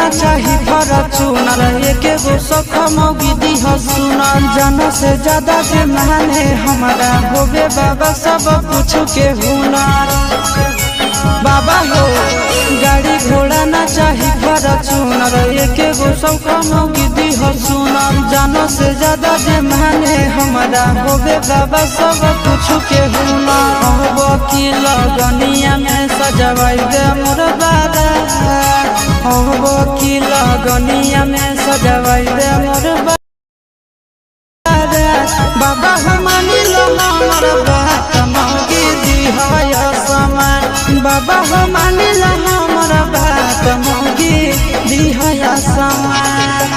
ना चाही फॉर्च्यूनर एक गो सख मौगी दीह सुनर जानो से ज्यादा जे माने हमारा होबे बाबा सब कुछ के हुनर बाबा हो गाड़ी घोड़ा ना चाही फॉर्च्यूनर एक गो सख मौगी दीह सुनर जानो से ज्यादा जे माने हमारा होबे बाबा सब कुछ के हुनर अब की लगनिया में सजवाई दे मोर बाबा अब की लगनिया में सजवाई दे मोर बाबा हमानी लो हमर बात मौगी दिहय समान बाबा हमानी लो हमर बात मौगी दिहय समान।